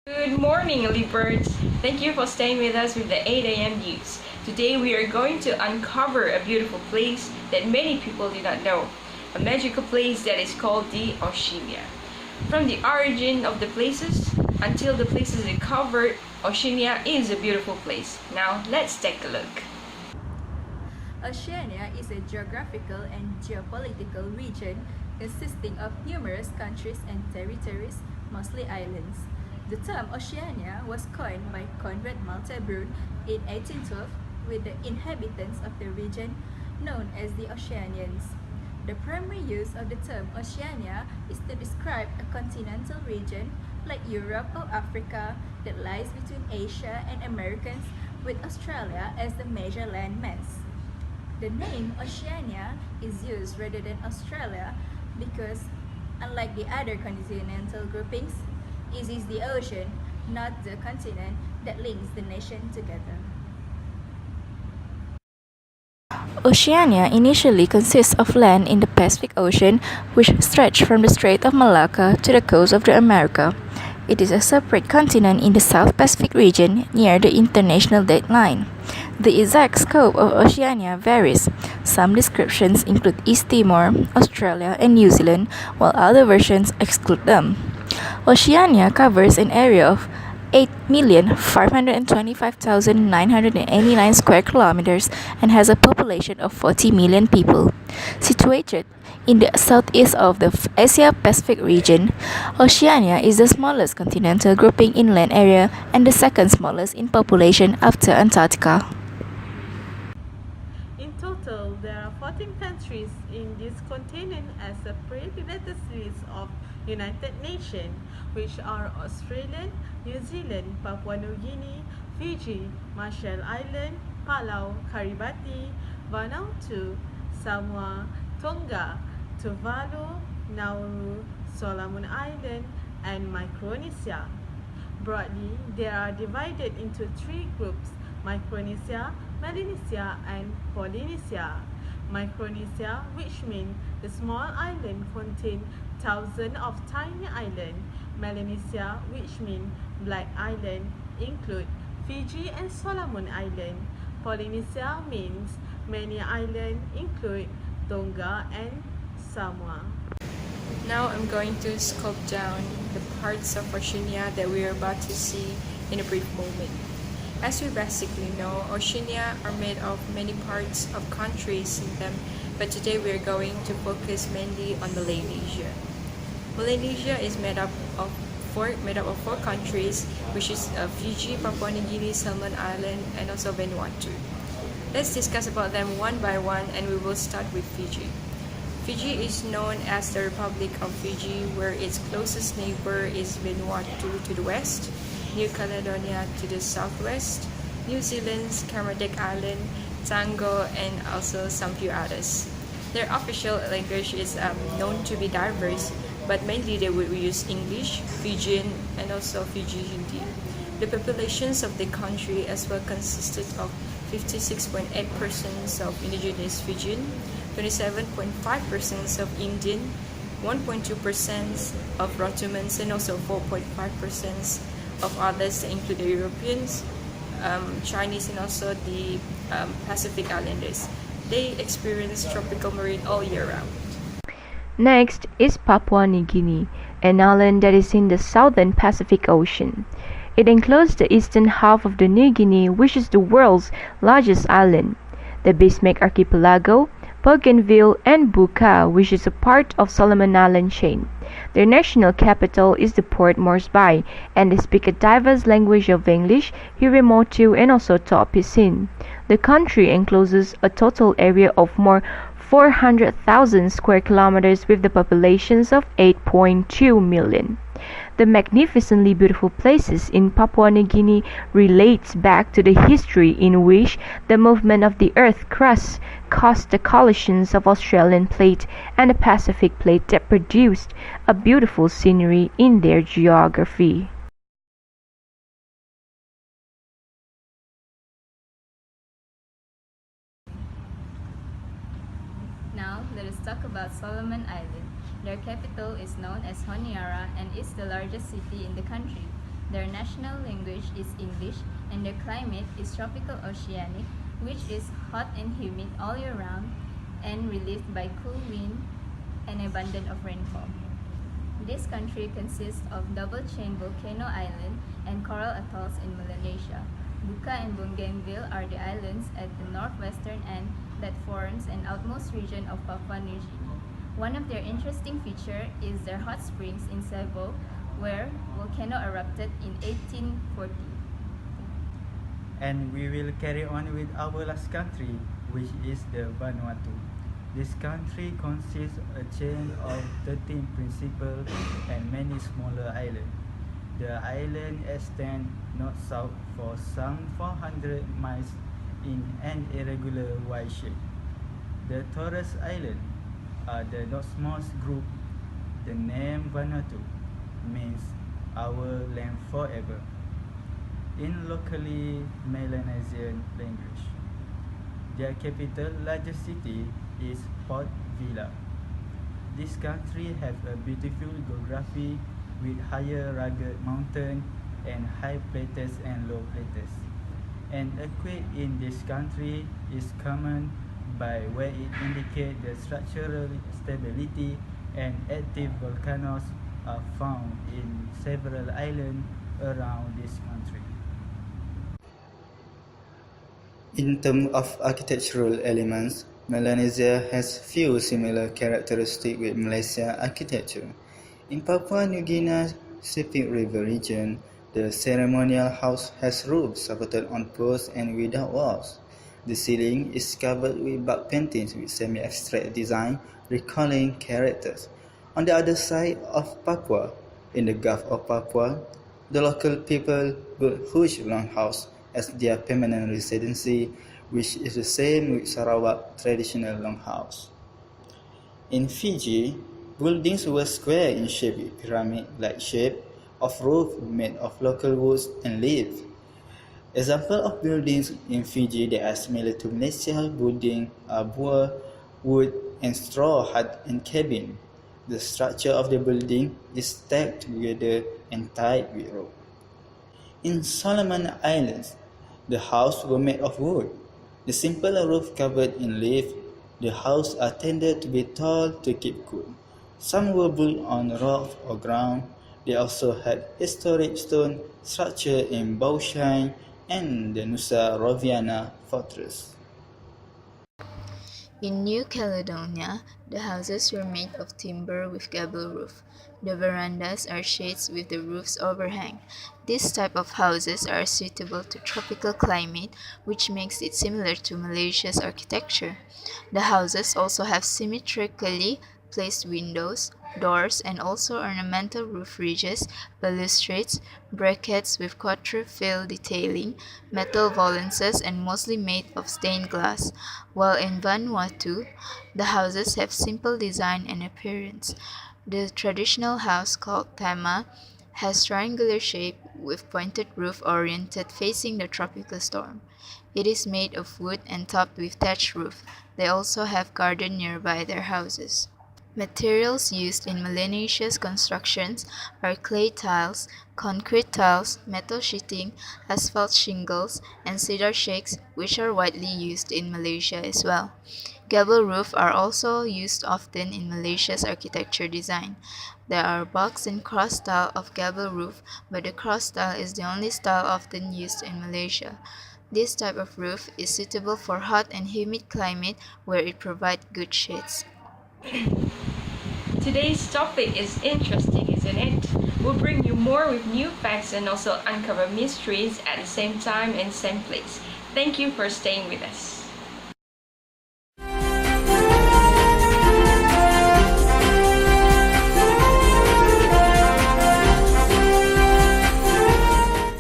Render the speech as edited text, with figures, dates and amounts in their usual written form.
Good morning, Leopards! Thank you for staying with us with the 8 a.m. news. Today we are going to uncover a beautiful place that many people do not know, a magical place that is called the Oceania. From the origin of the places until the places are covered, Oceania is a beautiful place. Now let's take a look. Oceania is a geographical and geopolitical region consisting of numerous countries and territories, mostly islands. The term Oceania was coined by Conrad Maltebrun in 1812 with the inhabitants of the region known as the Oceanians. The primary use of the term Oceania is to describe a continental region like Europe or Africa that lies between Asia and Americas, with Australia as the major landmass. The name Oceania is used rather than Australia because, unlike the other continental groupings, it is the ocean, not the continent, that links the nation together. Oceania initially consists of land in the Pacific Ocean, which stretched from the Strait of Malacca to the coast of America. It is a separate continent in the South Pacific region near the international date line. The exact scope of Oceania varies. Some descriptions include East Timor, Australia, and New Zealand, while other versions exclude them. Oceania covers an area of 8,525,989 square kilometers and has a population of 40 million people. Situated in the southeast of the Asia-Pacific region, Oceania is the smallest continental grouping in land area and the second smallest in population after Antarctica. In total, there are 14 countries in this continent as separate in the list of United Nations, which are Australia, New Zealand, Papua New Guinea, Fiji, Marshall Islands, Palau, Kiribati, Vanuatu, Samoa, Tonga, Tuvalu, Nauru, Solomon Islands, and Micronesia. Broadly, they are divided into three groups: Micronesia, Melanesia, and Polynesia. Micronesia, which means the small island, contain thousands of tiny islands. Melanesia, which means black island, include Fiji and Solomon Island. Polynesia means many islands, include Tonga and Samoa. Now I'm going to scope down the parts of Oceania that we are about to see in a brief moment. As we basically know, Oceania are made of many parts of countries in them, but today we are going to focus mainly on Melanesia. Melanesia is made up of four countries, which is Fiji, Papua New Guinea, Solomon Island, and also Vanuatu. Let's discuss about them one by one, and we will start with Fiji. Fiji is known as the Republic of Fiji, where its closest neighbor is Vanuatu to the west, New Caledonia to the southwest, New Zealand's Kermadec Island, Tango, and also some few others. Their official language is known to be diverse, but mainly they will use English, Fijian, and also Fiji Hindi. The populations of the country as well consisted of 56.8% of indigenous Fijian, 27.5% of Indian, 1.2% of Rotumans, and also 4.5% of others that include the Europeans, Chinese, and also the Pacific Islanders. They experience tropical marine all year round. Next is Papua New Guinea, an island that is in the southern Pacific Ocean. It includes the eastern half of the New Guinea, which is the world's largest island, the Bismarck Archipelago, Bougainville, and Buka, which is a part of Solomon Island chain. Their national capital is the Port Moresby, and they speak a diverse language of English, Hurimotu, and also Topisin. The country encloses a total area of more 400,000 square kilometers with the populations of 8.2 million. The magnificently beautiful places in Papua New Guinea relates back to the history in which the movement of the Earth crust caused the collisions of Australian plate and the Pacific plate that produced a beautiful scenery in their geography. Now, let us talk about Solomon Island. Their capital is known as Honiara and is the largest city in the country. Their national language is English, and their climate is tropical oceanic, which is hot and humid all year round and relieved by cool wind and abundance of rainfall. This country consists of double-chain volcano island and coral atolls in Melanesia. Buka and Bougainville are the islands at the northwestern end that forms an outmost region of Papua New Guinea. One of their interesting features is their hot springs in Savo, where volcano erupted in 1840. And we will carry on with our last country, which is the Vanuatu. This country consists of a chain of 13 principal and many smaller islands. The island extends north-south for some 400 miles in an irregular Y shape. The Torres Islands are the northernmost group. The name Vanuatu means our land forever in locally Melanesian language. Their capital, largest city, is Port Vila. This country has a beautiful geography with higher rugged mountains and high plateaus and low plateaus. An earthquake in this country is common by where it indicates the structural stability, and active volcanoes are found in several islands around this country. In terms of architectural elements, Melanesia has few similar characteristics with Malaysia architecture. In Papua New Guinea Pacific River region, the ceremonial house has roofs supported on posts and without walls. The ceiling is covered with bark paintings with semi-abstract design recalling characters. On the other side of Papua, in the Gulf of Papua, the local people built huge longhouses as their permanent residency, which is the same with Sarawak traditional longhouse. In Fiji, buildings were square in shape with pyramid-like shape of roof made of local woods and leaves. Examples of buildings in Fiji that are similar to Malaysian buildings are boer, wood, and straw hut and cabin. The structure of the building is stacked together and tied with rope. In Solomon Islands, the houses were made of wood. The simple roof covered in leaves. The houses are tended to be tall to keep cool. Some were built on rock or ground. They also had historic stone structure in Baushine and the Nusa Roviana fortress. In New Caledonia, the houses were made of timber with gable roof. The verandas are shades with the roofs overhang. This type of houses are suitable to tropical climate, which makes it similar to Malaysia's architecture. The houses also have symmetrically placed windows, doors, and also ornamental roof ridges, balustrades, brackets with quadrifile detailing, metal valances, and mostly made of stained glass, while in Vanuatu, the houses have simple design and appearance. The traditional house, called tama, has triangular shape with pointed roof oriented facing the tropical storm. It is made of wood and topped with thatched roof. They also have garden nearby their houses. Materials used in Melanesia's constructions are clay tiles, concrete tiles, metal sheeting, asphalt shingles, and cedar shakes, which are widely used in Malaysia as well. Gable roofs are also used often in Malaysia's architecture design. There are box and cross style of gable roof, but the cross style is the only style often used in Malaysia. This type of roof is suitable for hot and humid climate where it provides good shades. Today's topic is interesting, isn't it? We'll bring you more with new facts and also uncover mysteries at the same time and same place. Thank you for staying with us.